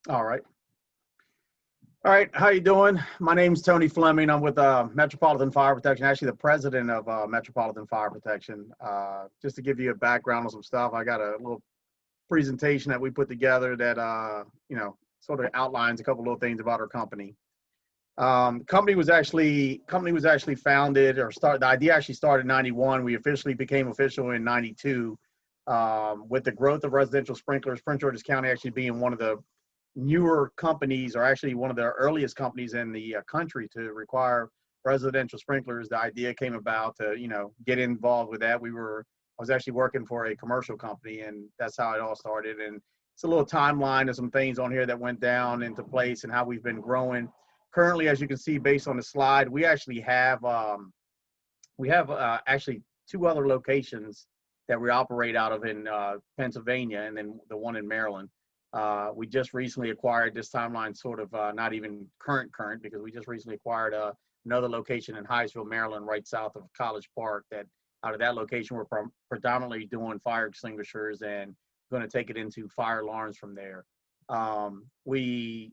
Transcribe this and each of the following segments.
All right. All right. How you doing? My name's Tony Fleming. I'm with Metropolitan Fire Protection, actually the president of Metropolitan Fire Protection. Just to give you a background on some stuff, I got a little presentation that we put together that, sort of outlines a couple little things about our company. Company was actually founded or started. The idea actually started in '91. We officially became official in '92. With the growth of residential sprinklers, Prince George's County actually being one of the newer companies, or actually one of the earliest companies in the country to require residential sprinklers. The idea came about to, get involved with that. I was actually working for a commercial company, and that's how it all started. And it's a little timeline of some things on here that went down into place and how we've been growing. Currently, as you can see, based on the slide, we have actually two other locations that we operate out of in Pennsylvania, and then the one in Maryland. We just recently acquired this timeline, sort of not even current, because we just recently acquired another location in Hyattsville, Maryland, right south of College Park. That out of that location, we're predominantly doing fire extinguishers and going to take it into fire alarms from there. We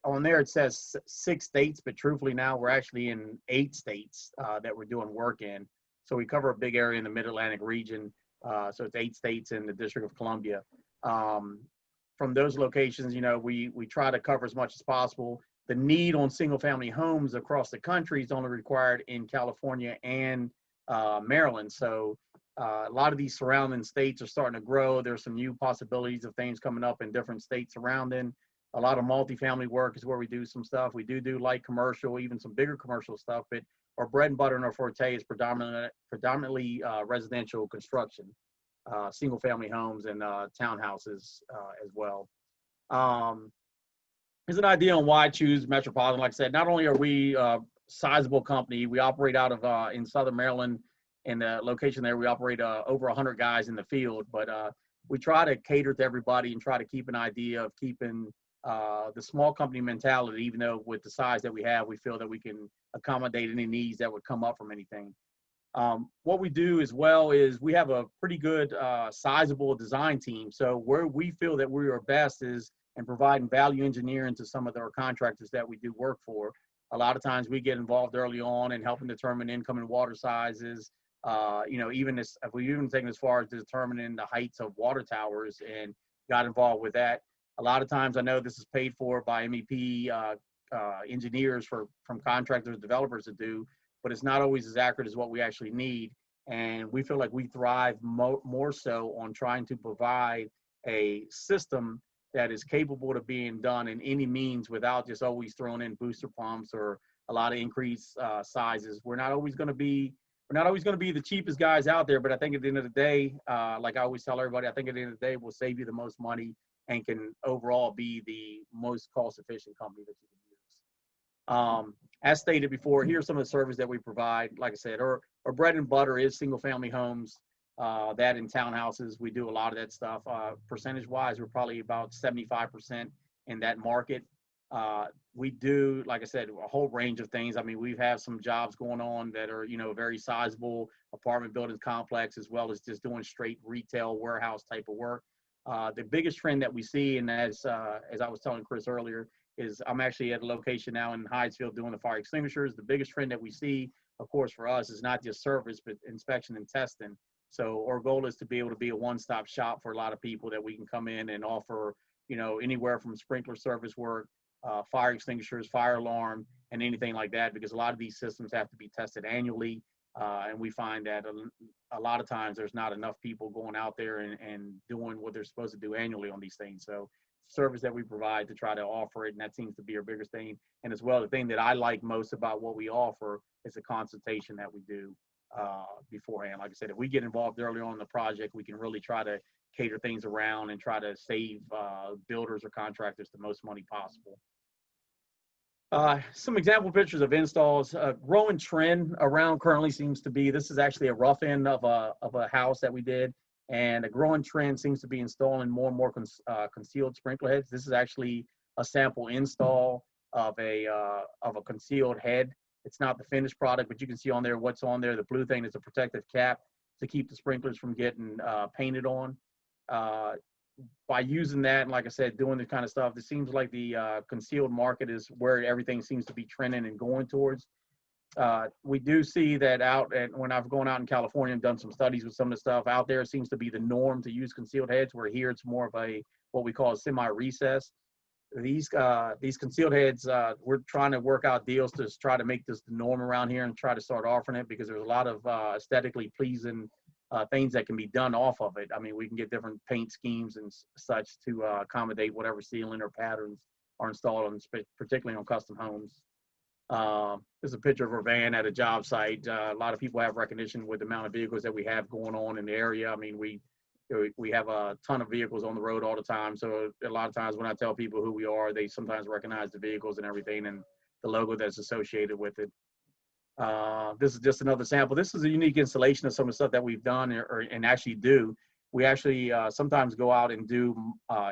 On there it says 6 states, but truthfully now we're actually in 8 states that we're doing work in. So we cover a big area in the Mid-Atlantic region. So it's 8 states in the District of Columbia. From those locations, we try to cover as much as possible. The need on single-family homes across the country is only required in California and Maryland. So a lot of these surrounding states are starting to grow. There's some new possibilities of things coming up in different states surrounding. A lot of multifamily work is where we do some stuff. We do light commercial, even some bigger commercial stuff, but our bread and butter and our forte is predominantly residential construction, single family homes and townhouses as well. Here's an idea on why I choose Metropolitan. Like I said, not only are we a sizable company, we operate out of in Southern Maryland. In the location there, we operate over 100 guys in the field, but we try to cater to everybody and try to keep an idea of keeping the small company mentality. Even though with the size that we have, we feel that we can accommodate any needs that would come up from anything. What we do as well is we have a pretty good sizable design team. So where we feel that we are best is in providing value engineering to some of our contractors that we do work for. A lot of times we get involved early on in helping determine incoming water sizes. Even if we've even taken as far as determining the heights of water towers and got involved with that. A lot of times I know this is paid for by MEP engineers from contractors, developers to do, but it's not always as accurate as what we actually need. And we feel like we thrive more so on trying to provide a system that is capable of being done in any means without just always throwing in booster pumps or a lot of increased sizes. We're not always going to be the cheapest guys out there, but I think at the end of the day, like I always tell everybody, I think at the end of the day, we'll save you the most money and can overall be the most cost-efficient company that you can use. As stated before, here's some of the service that we provide. Like I said, our bread and butter is single-family homes, that in townhouses. We do a lot of that stuff. Percentage-wise, we're probably about 75% in that market. We do, like I said, a whole range of things. I mean, we have some jobs going on that are, very sizable apartment buildings complex, as well as just doing straight retail warehouse type of work. The biggest trend that we see, and as I was telling Chris earlier, is I'm actually at a location now in Hyattsville doing the fire extinguishers. The biggest trend that we see, of course, for us is not just service, but inspection and testing. So our goal is to be able to be a one-stop shop for a lot of people, that we can come in and offer, anywhere from sprinkler service work, fire extinguishers, fire alarm, and anything like that, because a lot of these systems have to be tested annually. And we find that a lot of times there's not enough people going out there and doing what they're supposed to do annually on these things. So service that we provide to try to offer it, and that seems to be our biggest thing. And as well, the thing that I like most about what we offer is the consultation that we do beforehand. Like I said, if we get involved early on in the project, we can really try to cater things around and try to save builders or contractors the most money possible. Some example pictures of installs. A growing trend around currently seems to be, this is actually a rough end of a house that we did, and a growing trend seems to be installing more and more concealed sprinkler heads. This is actually a sample install of a concealed head. It's not the finished product, but you can see on there what's on there. The blue thing is a protective cap to keep the sprinklers from getting painted on. by using that, and like I said, doing this kind of stuff, it seems like the concealed market is where everything seems to be trending and going towards. We do see that out, and when I've gone out in California and done some studies with some of the stuff out there, it seems to be the norm to use concealed heads, where here it's more of a what we call a semi-recess. These concealed heads, we're trying to work out deals to try to make this the norm around here and try to start offering it, because there's a lot of aesthetically pleasing things that can be done off of it. I mean, we can get different paint schemes and such to accommodate whatever ceiling or patterns are installed on, particularly on custom homes. There's a picture of our van at a job site. A lot of people have recognition with the amount of vehicles that we have going on in the area. I mean, we have a ton of vehicles on the road all the time. So a lot of times when I tell people who we are, they sometimes recognize the vehicles and everything and the logo that's associated with it. This is just another sample. This is a unique installation of some of the stuff that we've done and actually do. We actually sometimes go out and do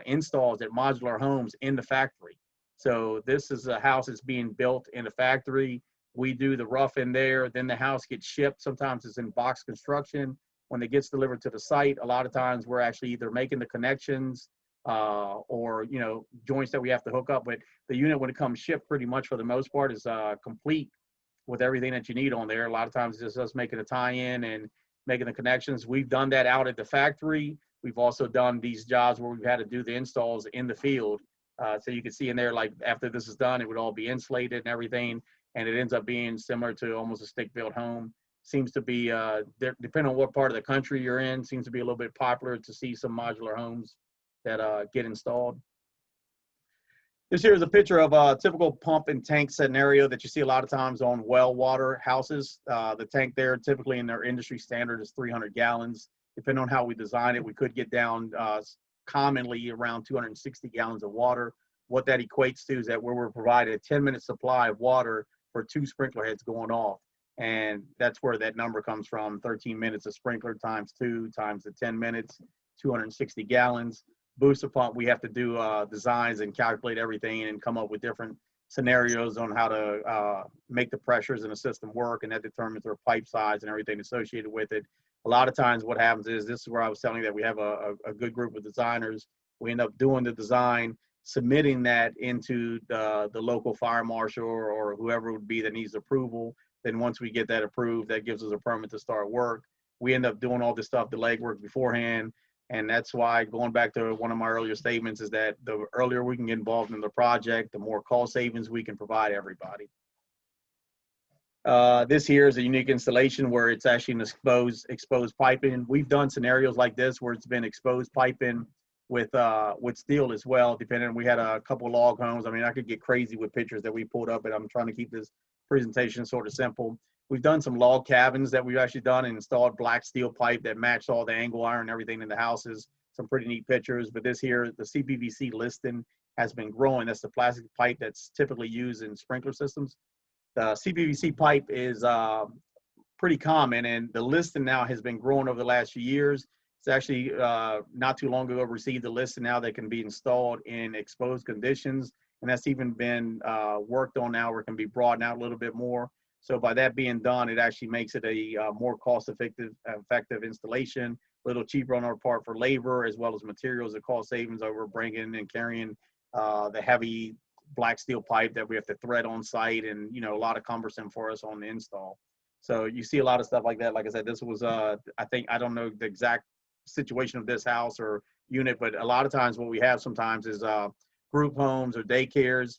installs at modular homes in the factory. So this is a house that's being built in a factory. We do the rough in there, then the house gets shipped. Sometimes it's in box construction. When it gets delivered to the site, a lot of times we're actually either making the connections or, you know, joints that we have to hook up. But the unit, when it comes shipped, pretty much for the most part is complete with everything that you need on there. A lot of times it's just us making a tie-in and making the connections. We've done that out at the factory. We've also done these jobs where we've had to do the installs in the field. So you can see in there, like after this is done, it would all be insulated and everything. And it ends up being similar to almost a stick-built home. Seems to be, depending on what part of the country you're in, seems to be a little bit popular to see some modular homes that get installed. This here is a picture of a typical pump and tank scenario that you see a lot of times on well water houses. The tank there, typically in their industry standard, is 300 gallons. Depending on how we design it, we could get down commonly around 260 gallons of water. What that equates to is that we're provided a 10-minute supply of water for 2 sprinkler heads going off. And that's where that number comes from, 13 minutes of sprinkler times 2 times the 10 minutes, 260 gallons. Booster pump, we have to do designs and calculate everything and come up with different scenarios on how to make the pressures in the system work, and that determines their pipe size and everything associated with it. A lot of times what happens is, this is where I was telling you that we have a good group of designers. We end up doing the design, submitting that into the local fire marshal or whoever it would be that needs approval. Then once we get that approved, that gives us a permit to start work. We end up doing all this stuff, the legwork beforehand. And that's why, going back to one of my earlier statements, is that the earlier we can get involved in the project, the more cost savings we can provide everybody. This here is a unique installation where it's actually an exposed piping. We've done scenarios like this where it's been exposed piping with steel as well, depending. We had a couple log homes. I mean, I could get crazy with pictures that we pulled up, and I'm trying to keep this presentation sort of simple. We've done some log cabins that we've actually done and installed black steel pipe that matched all the angle iron and everything in the houses. Some pretty neat pictures. But this here, the CPVC listing has been growing. That's the plastic pipe that's typically used in sprinkler systems. The CPVC pipe is pretty common, and the listing now has been growing over the last few years. It's actually not too long ago received a listing now that can be installed in exposed conditions, and that's even been worked on now, where it can be broadened out a little bit more. So by that being done, it actually makes it a more cost-effective installation, a little cheaper on our part for labor as well as materials. The cost savings over bringing and carrying the heavy black steel pipe that we have to thread on site, and, you know, a lot of cumbersome for us on the install. So you see a lot of stuff like that. Like I said, this was I don't know the exact situation of this house or unit, but a lot of times what we have sometimes is group homes or daycares.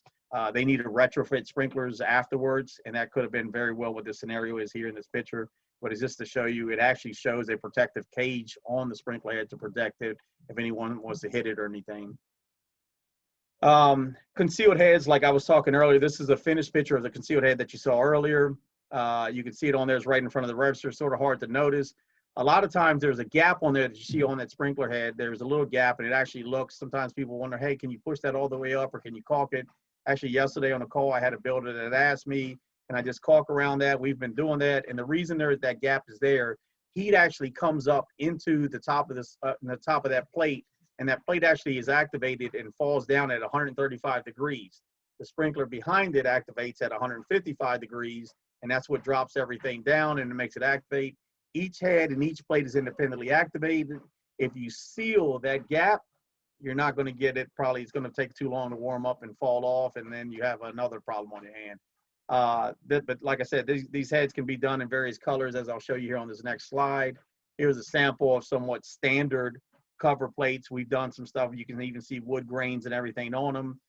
They need to retrofit sprinklers afterwards, and that could have been very well what this scenario is here in this picture. But it's just to show you, it actually shows a protective cage on the sprinkler head to protect it if anyone wants to hit it or anything. Concealed heads, like I was talking earlier, this is a finished picture of the concealed head that you saw earlier. You can see it on there, it's right in front of the register, sort of hard to notice. A lot of times there's a gap on there that you see on that sprinkler head. There's a little gap, and it actually looks, sometimes people wonder, hey, can you push that all the way up, or can you caulk it? Actually, yesterday on a call, I had a builder that asked me, can I just caulk around that? We've been doing that, and the reason that gap is there, heat actually comes up into the top of this, the top of that plate, and that plate actually is activated and falls down at 135 degrees. The sprinkler behind it activates at 155 degrees, and that's what drops everything down and it makes it activate. Each head and each plate is independently activated. If you seal that gap, you're not going to get it. Probably it's going to take too long to warm up and fall off, and then you have another problem on your hand. But like I said, these heads can be done in various colors, as I'll show you here on this next slide. Here's a sample of somewhat standard cover plates. We've done some stuff. You can even see wood grains and everything on them,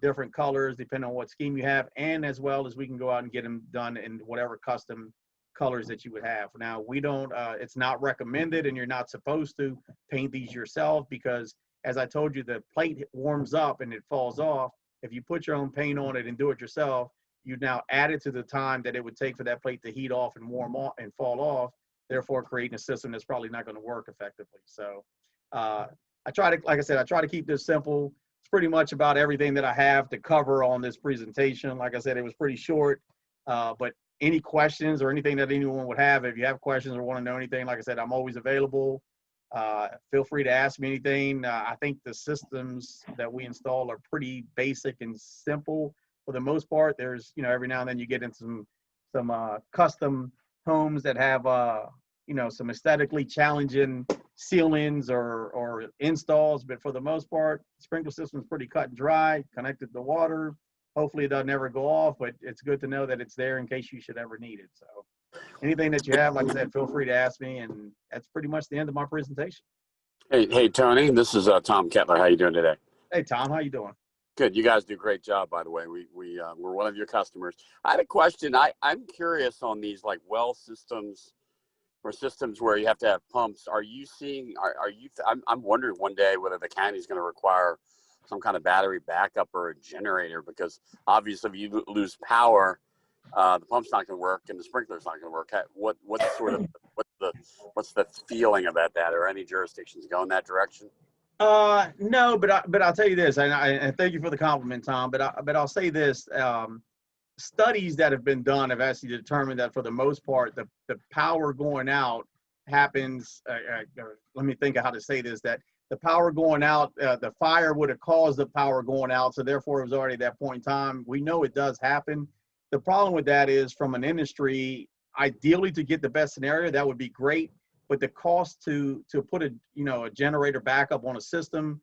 different colors depending on what scheme you have, and as well as we can go out and get them done in whatever custom colors that you would have. Now, we don't, it's not recommended, and you're not supposed to paint these yourself because, as I told you, the plate warms up and it falls off. If you put your own paint on it and do it yourself, you now add it to the time that it would take for that plate to heat off and warm off and fall off, therefore creating a system that's probably not going to work effectively. So I try to, like I said, I try to keep this simple. It's pretty much about everything that I have to cover on this presentation. Like I said, it was pretty short, but any questions or anything that anyone would have, if you have questions or want to know anything, like I said, I'm always available. Feel free to ask me anything. I think the systems that we install are pretty basic and simple for the most part. There's, you know, every now and then you get into some custom homes that have, you know, some aesthetically challenging ceilings or installs, but for the most part, sprinkler system is pretty cut and dry, connected to water. Hopefully it doesn't ever go off, but it's good to know that it's there in case you should ever need it. So anything that you have, like I said, feel free to ask me, and that's pretty much the end of my presentation. Hey, Tony, this is Tom Kettler. How you doing today? Hey, Tom, how you doing? Good. You guys do a great job, by the way. We're one of your customers. I had a question. I'm curious on these like well systems or systems where you have to have pumps. Are you seeing, I'm wondering one day whether the county's going to require some kind of battery backup or a generator, because obviously if you lose power, the pump's not going to work and the sprinkler's not going to work. What's the feeling about that? Or any jurisdictions go in that direction? No, but I'll tell you this, and thank you for the compliment, Tom. But I'll say this: studies that have been done have actually determined that for the most part, the power going out happens. Let me think of how to say this: that the power going out, the fire would have caused the power going out, so therefore it was already at that point in time. We know it does happen. The problem with that is, from an industry, ideally to get the best scenario, that would be great. But the cost to put a generator backup on a system,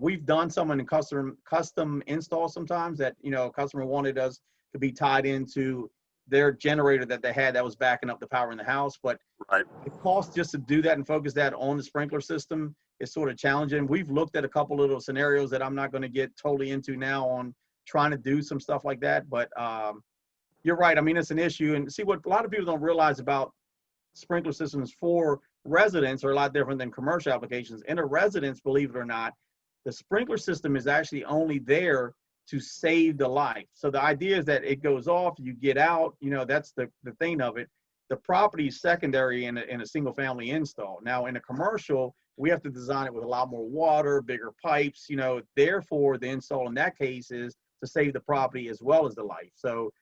we've done some in custom install sometimes that, a customer wanted us to be tied into their generator that they had that was backing up the power in the house. But right, the cost just to do that and focus that on the sprinkler system is sort of challenging. We've looked at a couple little scenarios that I'm not going to get totally into now on trying to do some stuff like that. But you're right. I mean, it's an issue. And see, what a lot of people don't realize about sprinkler systems for residents are a lot different than commercial applications. In a residence, believe it or not, the sprinkler system is actually only there to save the life. So the idea is that it goes off, you get out, that's the thing of it. The property is secondary in a single family install. Now in a commercial, we have to design it with a lot more water, bigger pipes, therefore the install in that case is to save the property as well as the life. So,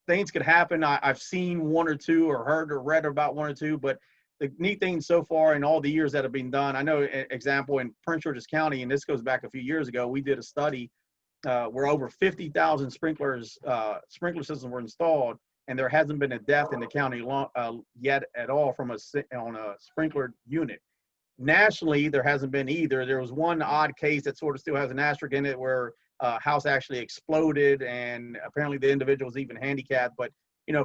things could happen. I've seen one or two or heard or read about one or two, but the neat thing so far in all the years that have been done, I know, example, in Prince George's County, and this goes back a few years ago, we did a study where over 50,000 sprinkler systems were installed, and there hasn't been a death in the county yet at all on a sprinkler unit. Nationally, there hasn't been either. There was one odd case that sort of still has an asterisk in it where a house actually exploded, and apparently the individual was even handicapped. But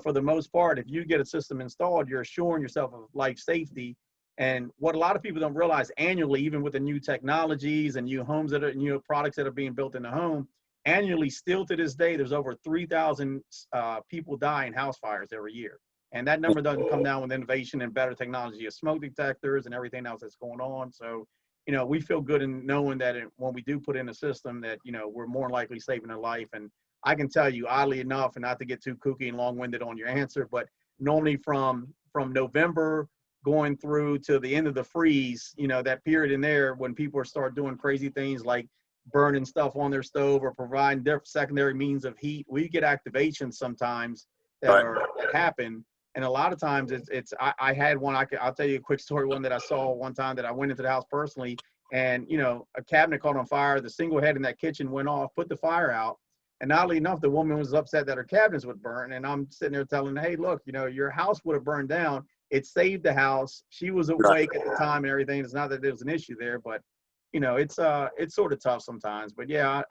for the most part, if you get a system installed, you're assuring yourself of life safety. And what a lot of people don't realize, annually, even with the new technologies and new homes that are new products that are being built in the home, annually, still to this day, there's over 3,000 people die in house fires every year. And that number doesn't come down with innovation and better technology of smoke detectors and everything else that's going on. So we feel good in knowing that when we do put in a system that, we're more likely saving a life. And I can tell you, oddly enough, and not to get too kooky and long-winded on your answer, but normally from November going through to the end of the freeze, that period in there when people start doing crazy things like burning stuff on their stove or providing different secondary means of heat, we get activations sometimes that happen. And a lot of times I had one, I'll tell you a quick story, one that I saw one time that I went into the house personally, and, a cabinet caught on fire. The single head in that kitchen went off, put the fire out. And oddly enough, the woman was upset that her cabinets would burn. And I'm sitting there telling her, hey, look, your house would have burned down It saved the house. She was Right. awake at the time and everything. It's not that there was an issue there, but it's sort of tough sometimes. But yeah,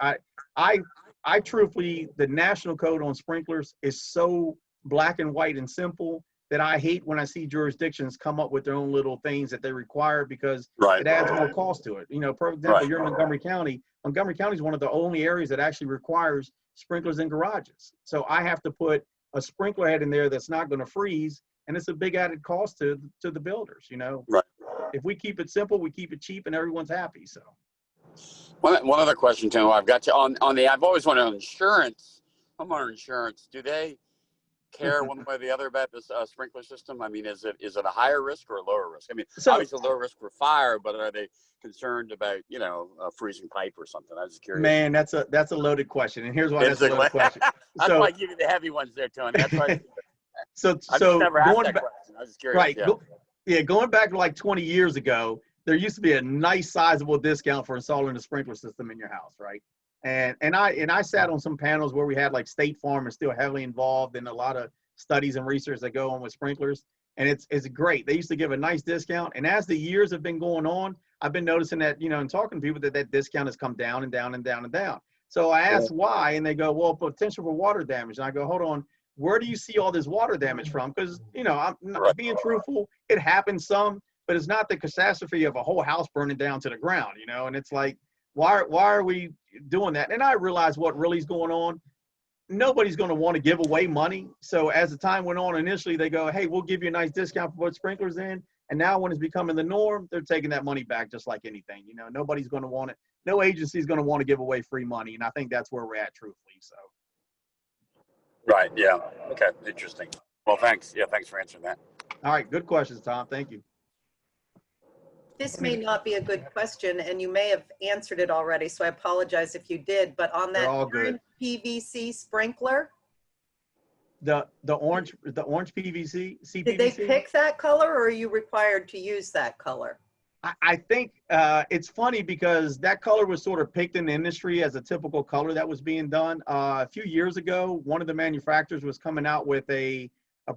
I truthfully, the national code on sprinklers is so black and white and simple that I hate when I see jurisdictions come up with their own little things that they require because Right. it adds more cost to it. For example, Right. you're in Montgomery County. Montgomery County is one of the only areas that actually requires sprinklers in garages. So I have to put a sprinkler head in there that's not going to freeze, and it's a big added cost to the builders. Right. If we keep it simple, we keep it cheap, and everyone's happy. So. One other question, Tim. I've got you on the. I've always wanted on insurance, homeowner insurance. Do they care one way or the other about this sprinkler system? I mean, is it a higher risk or a lower risk? I mean, obviously lower risk for fire, but are they concerned about a freezing pipe or something? I was just curious. Man, that's a loaded question, and here's why that's a loaded question. That's why I give you the heavy ones there, Tony. That's why. So never asked going that back, question. I was just curious. Right. Going back to like 20 years ago, there used to be a nice sizable discount for installing a sprinkler system in your house, right? And I sat on some panels where we had like State Farm is still heavily involved in a lot of studies and research that go on with sprinklers. And it's great. They used to give a nice discount. And as the years have been going on, I've been noticing that, and talking to people that discount has come down and down and down and down. So I asked why, and they go, well, potential for water damage. And I go, hold on, where do you see all this water damage from? Because, I'm not being truthful, it happens some, but it's not the catastrophe of a whole house burning down to the ground, and it's like, why are we doing that? And I realized what really is going on. Nobody's going to want to give away money. So as the time went on, initially they go, hey, we'll give you a nice discount for putting sprinklers in. And now when it's becoming the norm, they're taking that money back just like anything. Nobody's going to want it. No agency is going to want to give away free money. And I think that's where we're at, truthfully. So. Right. Yeah. Okay. Interesting. Well, thanks. Yeah. Thanks for answering that. All right. Good questions, Tom. Thank you. This may not be a good question, and you may have answered it already, so I apologize if you did, but on that orange PVC sprinkler, the orange PVC, CPVC? Did they pick that color, or are you required to use that color? I think it's funny because that color was sort of picked in the industry as a typical color that was being done. A few years ago, one of the manufacturers was coming out with a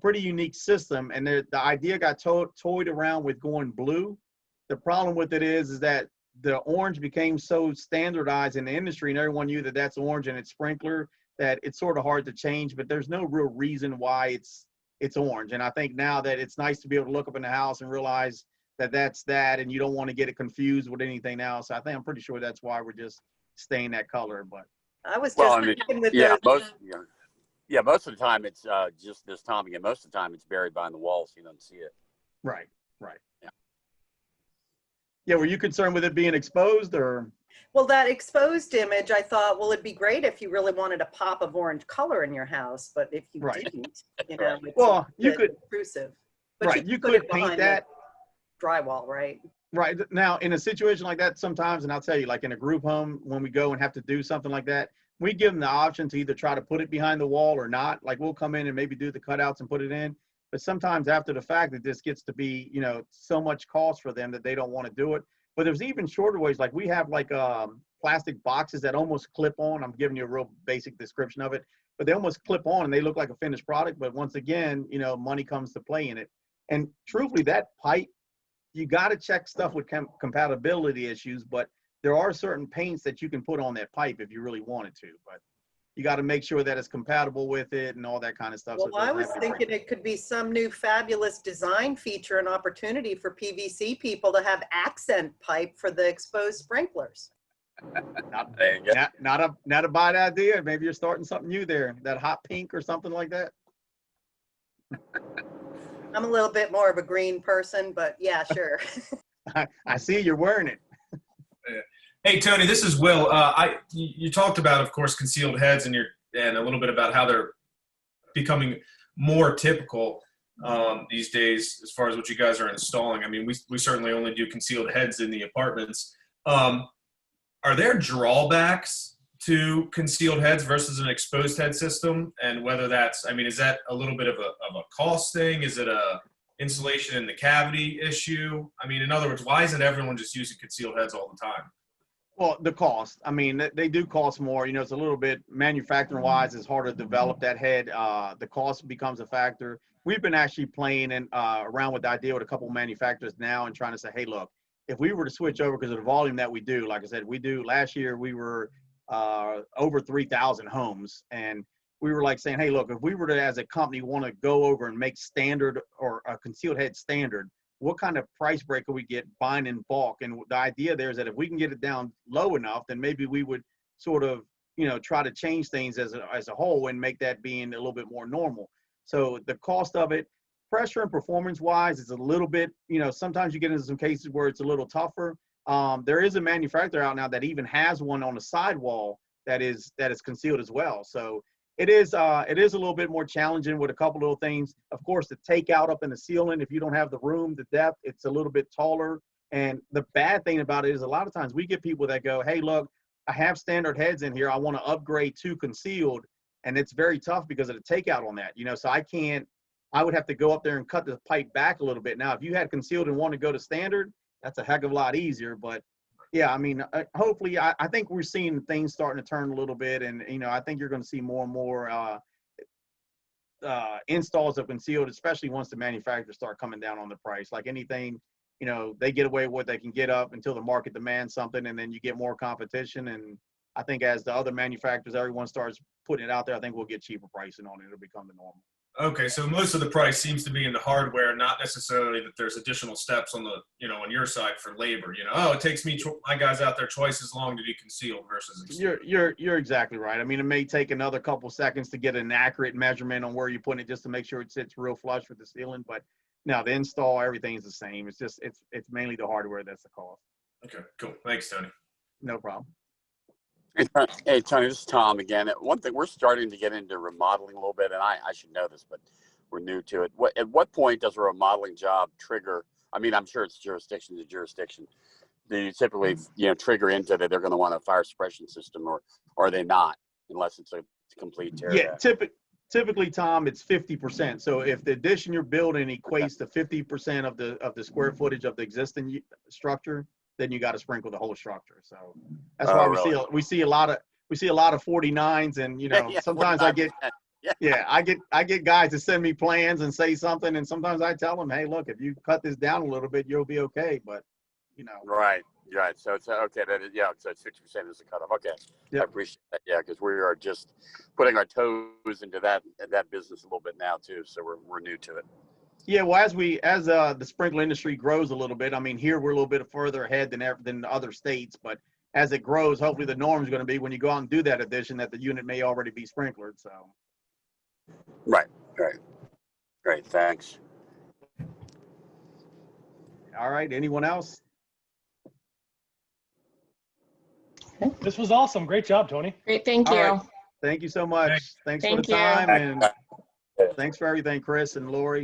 pretty unique system, and the idea got toyed around with going blue. The problem with it is that the orange became so standardized in the industry, and everyone knew that that's orange and it's sprinkler, that it's sort of hard to change. But there's no real reason why it's orange. And I think now that it's nice to be able to look up in the house and realize that that's that, and you don't want to get it confused with anything else. I think I'm pretty sure that's why we're just staying that color. But I was just thinking with most of the time it's just this time again. Most of the time it's buried behind the wall, so you don't see it. Right. Yeah, were you concerned with it being exposed, or? Well, that exposed image, I thought, well, it'd be great if you really wanted a pop of orange color in your house, but if you didn't, it's well, you could intrusive. But you could paint that drywall, right? Right. Now, in a situation like that, sometimes, and I'll tell you, like in a group home, when we go and have to do something like that, we give them the option to either try to put it behind the wall or not. Like we'll come in and maybe do the cutouts and put it in. But sometimes after the fact, it just gets to be, so much cost for them that they don't want to do it. But there's even shorter ways. Like we have like plastic boxes that almost clip on. I'm giving you a real basic description of it, but they almost clip on and they look like a finished product. But once again, money comes to play in it. And truthfully, that pipe, you got to check stuff with compatibility issues. But there are certain paints that you can put on that pipe if you really wanted to. But you got to make sure that it's compatible with it and all that kind of stuff. Well, I was thinking it could be some new fabulous design feature and opportunity for PVC people to have accent pipe for the exposed sprinklers. Not a bad idea. Maybe you're starting something new there, that hot pink or something like that. I'm a little bit more of a green person, but yeah, sure. I see you're wearing it. Hey, Tony, this is Will. You talked about, of course, concealed heads and a little bit about how they're becoming more typical these days as far as what you guys are installing. I mean, we certainly only do concealed heads in the apartments. Are there drawbacks to concealed heads versus an exposed head system? And whether that's, is that a little bit of a cost thing? Is it a insulation in the cavity issue? In other words, why isn't everyone just using concealed heads all the time? Well, the cost. I mean, they do cost more. It's a little bit manufacturing wise. It's harder to develop that head. The cost becomes a factor. We've been actually playing around with the idea with a couple of manufacturers now and trying to say, hey, look, if we were to switch over because of the volume that we do, like I said, we do. Last year we were over 3,000 homes, and we were like saying, hey, look, if we were to, as a company, want to go over and make standard or a concealed head standard, what kind of price break could we get buying in bulk? And the idea there is that if we can get it down low enough, then maybe we would sort of, try to change things as a whole and make that being a little bit more normal. So the cost of it, pressure and performance wise, is a little bit, sometimes you get into some cases where it's a little tougher. There is a manufacturer out now that even has one on the sidewall that is concealed as well. So it is a little bit more challenging with a couple little things. Of course, the takeout up in the ceiling, if you don't have the room, the depth, it's a little bit taller. And the bad thing about it is a lot of times we get people that go, hey, look, I have standard heads in here. I want to upgrade to concealed. And it's very tough because of the takeout on that. So I would have to go up there and cut the pipe back a little bit. Now, if you had concealed and want to go to standard, that's a heck of a lot easier. But yeah, I mean, hopefully, I think we're seeing things starting to turn a little bit, and I think you're going to see more and more installs of concealed, especially once the manufacturers start coming down on the price. Like anything, they get away with what they can get up until the market demands something, and then you get more competition. And I think as the other manufacturers, everyone starts putting it out there, I think we'll get cheaper pricing on it. It'll become the normal. Okay, so most of the price seems to be in the hardware, not necessarily that there's additional steps on the, on your side for labor. It takes me my guys out there twice as long to do concealed versus exterior. You're exactly right. I mean, it may take another couple seconds to get an accurate measurement on where you're putting it just to make sure it sits real flush with the ceiling. But no, the install, everything's the same. It's just it's mainly the hardware that's the cost. Okay, cool. Thanks, Tony. No problem. Hey, Tony, this is Tom again. One thing, we're starting to get into remodeling a little bit, and I should know this, but we're new to it. At what point does a remodeling job trigger? I mean, I'm sure it's jurisdiction to jurisdiction. Do you typically, trigger into that they're going to want a fire suppression system, or are they not, unless it's a complete tear? Yeah, typically, Tom, it's 50%. So if the addition you're building equates to 50% of the square footage of the existing structure, then you got to sprinkle the whole structure. So that's why we see a lot of 49s, and sometimes I get guys to send me plans and say something, and sometimes I tell them, hey, look, if you cut this down a little bit, you'll be okay. But right. So it's okay. So 60% is the cutoff. Okay, yep. I appreciate that. Yeah, because we are just putting our toes into that business a little bit now too. So we're new to it. Yeah, well, as the sprinkler industry grows a little bit, I mean, here we're a little bit further ahead than other states, but as it grows, hopefully the norm is going to be when you go out and do that addition that the unit may already be sprinklered. So. Right. Great. Thanks. All right. Anyone else? This was awesome. Great job, Tony. Great. Thank you. Right. Thank you so much. Thanks for the time, and thanks for everything, Chris and Lori.